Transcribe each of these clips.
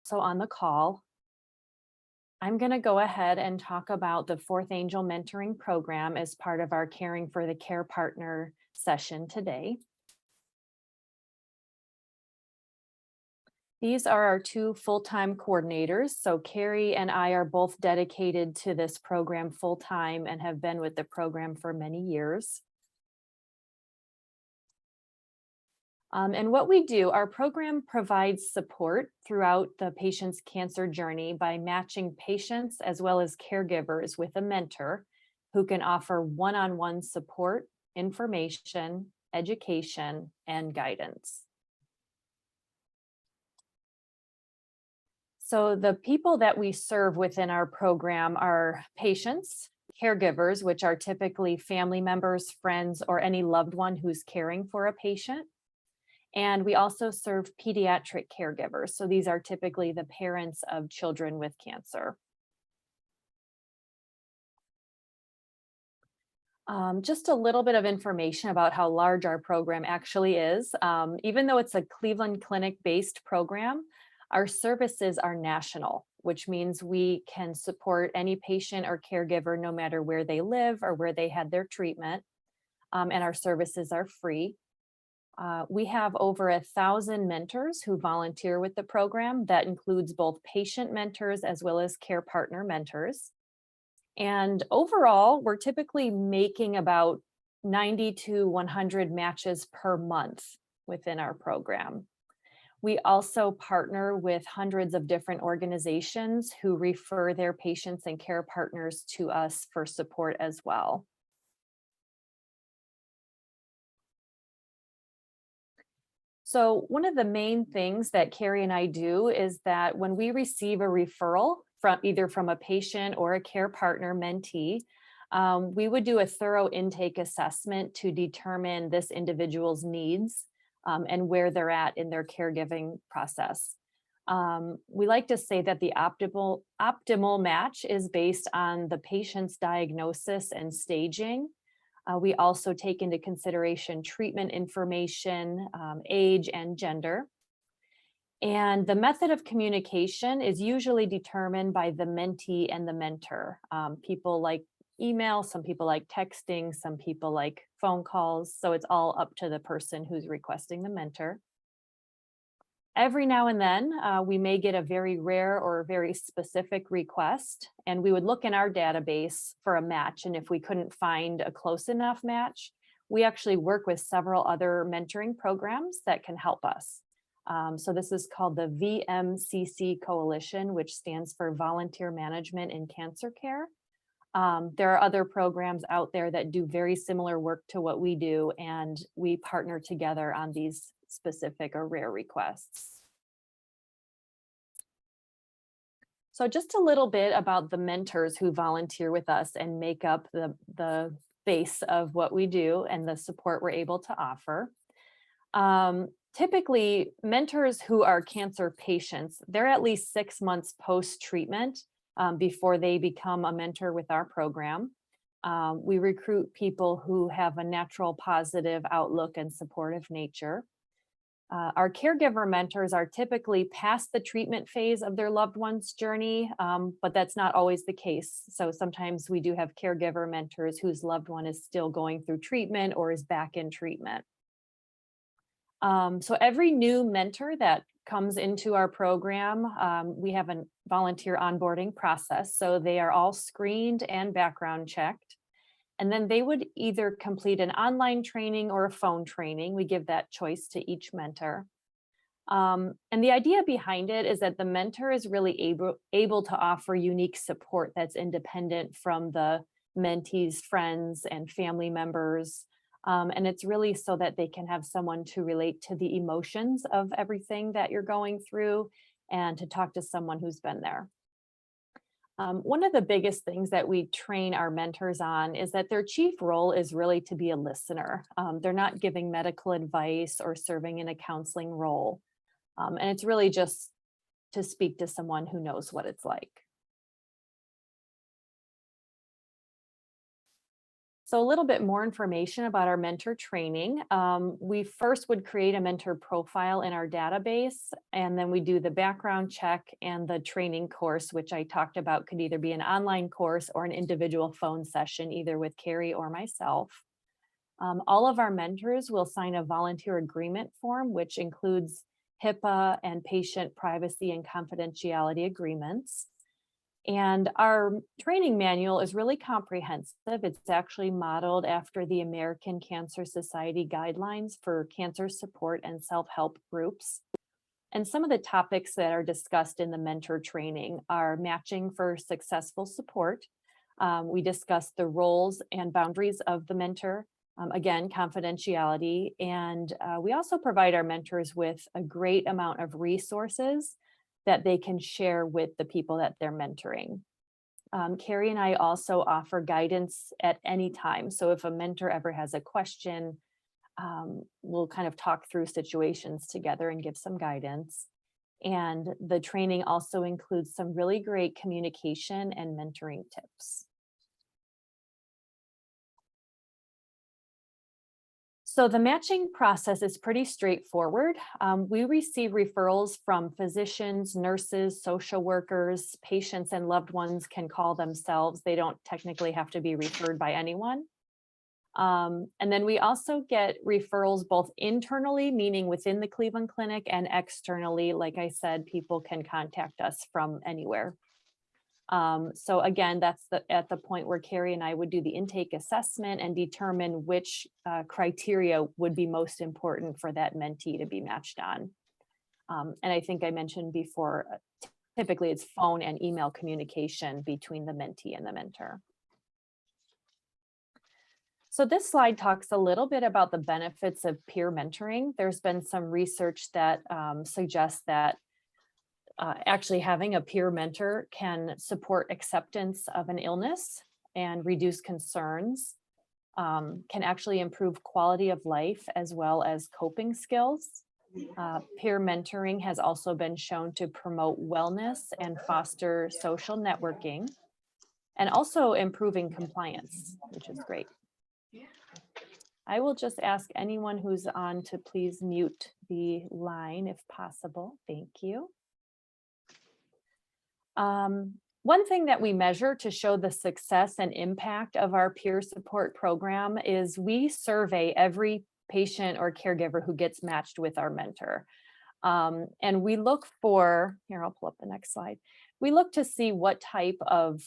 also on the call. I'm going to go ahead and talk about the Fourth Angel Mentoring Program as part of our Caring for the Care Partner session today. These are our two full-time coordinators. So Carrie and I are both dedicated to this program full-time and have been with the program for many years. And what we do, our program provides support throughout the patient's cancer journey by matching patients as well as caregivers with a mentor who can offer one-on-one support, information, education, and guidance. So the people that we serve within our program are patients, caregivers, which are typically family members, friends, or any loved one who's caring for a patient. And we also serve pediatric caregivers. So these are typically the parents of children with cancer. Just a little bit of information about how large our program actually is. Even though it's a Cleveland Clinic-based program, our services are national, which means we can support any patient or caregiver no matter where they live or where they had their treatment. And our services are free. We have over 1,000 mentors who volunteer with the program. That includes both patient mentors as well as care partner mentors. And overall, we're typically making about 90 to 100 matches per month within our program. We also partner with hundreds of different organizations who refer their patients and care partners to us for support as well. So one of the main things that Carrie and I do is that when we receive a referral from either from a patient or a care partner mentee, we would do a thorough intake assessment to determine this individual's needs and where they're at in their caregiving process. We like to say that the optimal match is based on the patient's diagnosis and staging. We also take into consideration treatment information, age, and gender. And the method of communication is usually determined by the mentee and the mentor. People like email, some people like texting, some people like phone calls. So it's all up to the person who's requesting the mentor. Every now and then, we may get a very rare or very specific request, and we would look in our database for a match. And if we couldn't find a close enough match, we actually work with several other mentoring programs that can help us. So this is called the VMCC Coalition, which stands for Volunteer Management in Cancer Care. There are other programs out there that do very similar work to what we do, and we partner together on these specific or rare requests. So just a little bit about the mentors who volunteer with us and make up the base of what we do and the support we're able to offer. Typically, mentors who are cancer patients, they're at least 6 months post-treatment before they become a mentor with our program. We recruit people who have a natural positive outlook and supportive nature. Our caregiver mentors are typically past the treatment phase of their loved one's journey, but that's not always the case. So sometimes we do have caregiver mentors whose loved one is still going through treatment or is back in treatment. So every new mentor that comes into our program, we have a volunteer onboarding process. So they are all screened and background checked. And then they would either complete an online training or a phone training. We give that choice to each mentor. And the idea behind it is that the mentor is really able to offer unique support that's independent from the mentee's friends and family members. And it's really so that they can have someone to relate to the emotions of everything that you're going through and to talk to someone who's been there. One of the biggest things that we train our mentors on is that their chief role is really to be a listener. They're not giving medical advice or serving in a counseling role. And it's really just to speak to someone who knows what it's like. So a little bit more information about our mentor training. We first would create a mentor profile in our database, and then we do the background check and the training course, which I talked about could either be an online course or an individual phone session, either with Carrie or myself. All of our mentors will sign a volunteer agreement form, which includes HIPAA and patient privacy and confidentiality agreements. And our training manual is really comprehensive. It's actually modeled after the American Cancer Society guidelines for cancer support and self-help groups. And some of the topics that are discussed in the mentor training are matching for successful support. We discuss the roles and boundaries of the mentor, again, confidentiality. And we also provide our mentors with a great amount of resources that they can share with the people that they're mentoring. Carrie and I also offer guidance at any time. So if a mentor ever has a question, we'll kind of talk through situations together and give some guidance. And the training also includes some really great communication and mentoring tips. So the matching process is pretty straightforward. We receive referrals from physicians, nurses, social workers, patients, and loved ones can call themselves. They don't technically have to be referred by anyone. And then we also get referrals both internally, meaning within the Cleveland Clinic, and externally. Like I said, people can contact us from anywhere. So again, that's at the point where Carrie and I would do the intake assessment and determine which criteria would be most important for that mentee to be matched on. And I think I mentioned before, typically it's phone and email communication between the mentee and the mentor. So this slide talks a little bit about the benefits of peer mentoring. There's been some research that suggests that actually having a peer mentor can support acceptance of an illness and reduce concerns, can actually improve quality of life as well as coping skills. Peer mentoring has also been shown to promote wellness and foster social networking, and also improving compliance, which is great. I will just ask anyone who's on to please mute the line if possible. Thank you. One thing that we measure to show the success and impact of our peer support program is we survey every patient or caregiver who gets matched with our mentor. And we look for, here, I'll pull up the next slide. We look to see what type of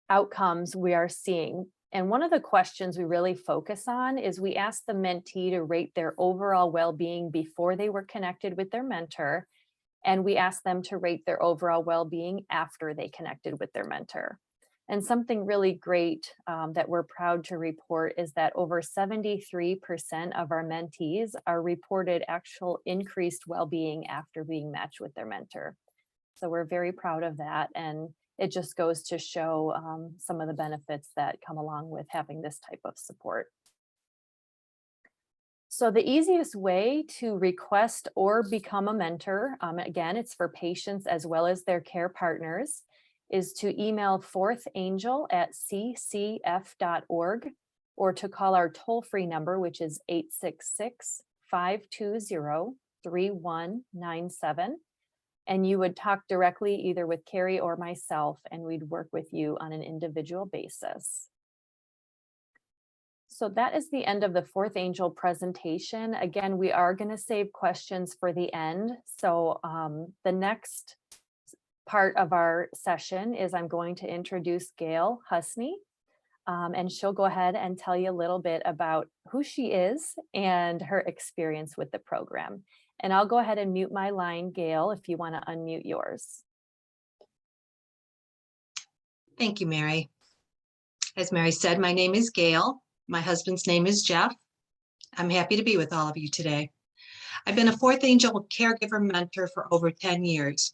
outcomes we are seeing. And one of the questions we really focus on is we ask the mentee to rate their overall well-being before they were connected with their mentor. And we ask them to rate their overall well-being after they connected with their mentor. And something really great that we're proud to report is that over 73% of our mentees are reported actual increased well-being after being matched with their mentor. So we're very proud of that. And it just goes to show some of the benefits that come along with having this type of support. So the easiest way to request or become a mentor, again, it's for patients as well as their care partners, is to email fourthangel@ccf.org or to call our toll-free number, which is 866-520-3197. And you would talk directly either with Carrie or myself, and we'd work with you on an individual basis. So that is the end of the Fourth Angel presentation. Again, we are going to save questions for the end. So the next part of our session is I'm going to introduce Gail Husney, and she'll go ahead and tell you a little bit about who she is and her experience with the program. And I'll go ahead and mute my line, Gail, if you want to unmute yours. Thank you, Mary. As Mary said, my name is Gail. My husband's name is Jeff. I'm happy to be with all of you today. I've been a Fourth Angel caregiver mentor for over 10 years.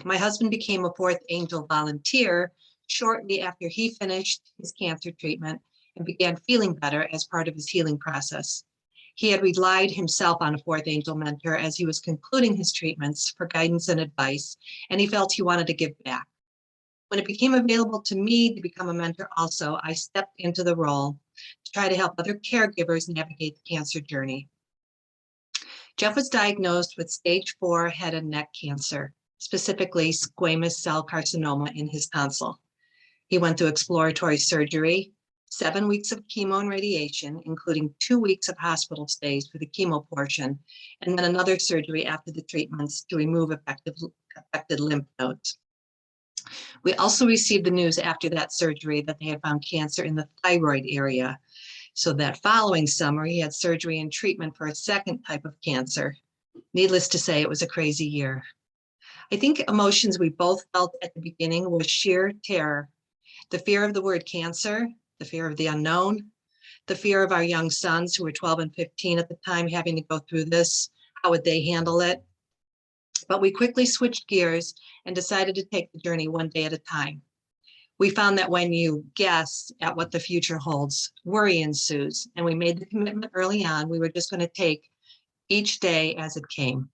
My husband became a Fourth Angel volunteer shortly after he finished his cancer treatment and began feeling better as part of his healing process. He had relied himself on a Fourth Angel mentor as he was concluding his treatments for guidance and advice, and he felt he wanted to give back. When it became available to me to become a mentor also, I stepped into the role to try to help other caregivers navigate the cancer journey. Jeff was diagnosed with stage 4 head and neck cancer, specifically squamous cell carcinoma in his tonsil. He went through exploratory surgery, 7 weeks of chemo and radiation, including 2 weeks of hospital stays for the chemo portion, and then another surgery after the treatments to remove affected lymph nodes. We also received the news after that surgery that they had found cancer in the thyroid area. So that following summer, he had surgery and treatment for a second type of cancer. Needless to say, it was a crazy year. I think emotions we both felt at the beginning was sheer terror. The fear of the word cancer, the fear of the unknown, the fear of our young sons who were 12 and 15 at the time having to go through this. How would they handle it? But we quickly switched gears and decided to take the journey one day at a time. We found that when you guess at what the future holds, worry ensues. And we made the commitment early on, we were just going to take each day as it came.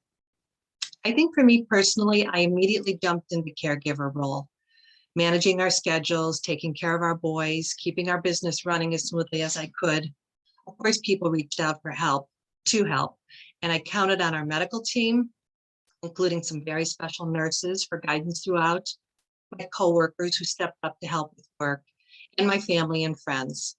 I think for me personally, I immediately jumped into caregiver role, managing our schedules, taking care of our boys, keeping our business running as smoothly as I could. Of course, people reached out for help, and I counted on our medical team, including some very special nurses for guidance throughout, my coworkers who stepped up to help with work, and my family and friends.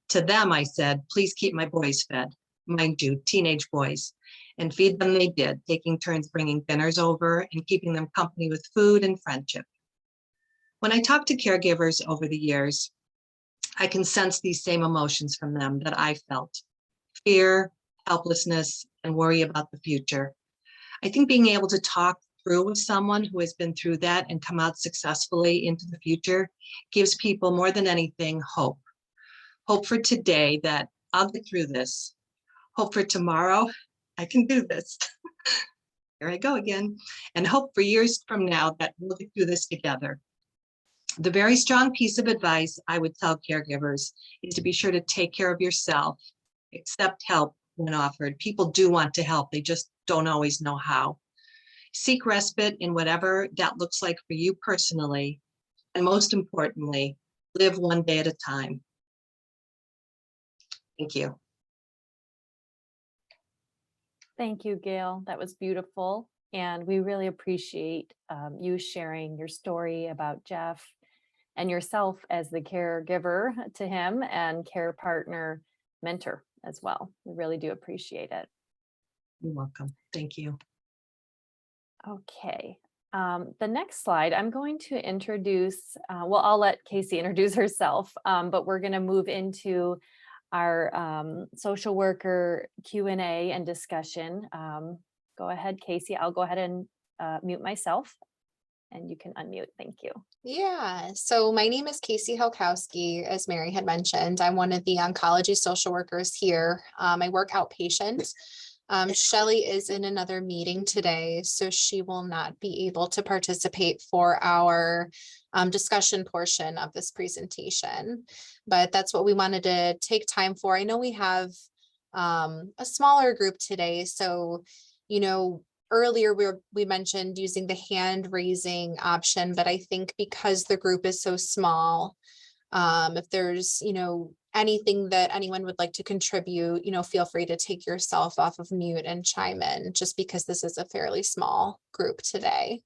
To them, I said, please keep my boys fed, mind you, teenage boys, and feed them they did, taking turns bringing dinners over and keeping them company with food and friendship. When I talk to caregivers over the years, I can sense these same emotions from them that I felt: fear, helplessness, and worry about the future. I think being able to talk through with someone who has been through that and come out successfully into the future gives people more than anything hope. Hope for today that I'll get through this. Hope for tomorrow, I can do this. Here I go again. And hope for years from now that we'll get through this together. The very strong piece of advice I would tell caregivers is to be sure to take care of yourself, accept help when offered. People do want to help, they just don't always know how. Seek respite in whatever that looks like for you personally, and most importantly, live one day at a time. Thank you. Thank you, Gail. That was beautiful. And we really appreciate you sharing your story about Jeff and yourself as the caregiver to him and care partner mentor as well. We really do appreciate it. You're welcome. Thank you. Okay. The next slide, I'm going to introduce, well, I'll let Casey introduce herself, but we're going to move into our social worker Q&A and discussion. Go ahead, Casey. I'll go ahead and mute myself and you can unmute. Thank you. Yeah, so my name is Casey Helkowski, as Mary had mentioned. I'm one of the oncology social workers here. I work outpatient. Shelley is in another meeting today, so she will not be able to participate for our discussion portion of this presentation. But that's what we wanted to take time for. I know we have a smaller group today, so earlier we mentioned using the hand raising option, but I think because the group is so small, if there's anything that anyone would like to contribute, feel free to take yourself off of mute and chime in, just because this is a fairly small group today.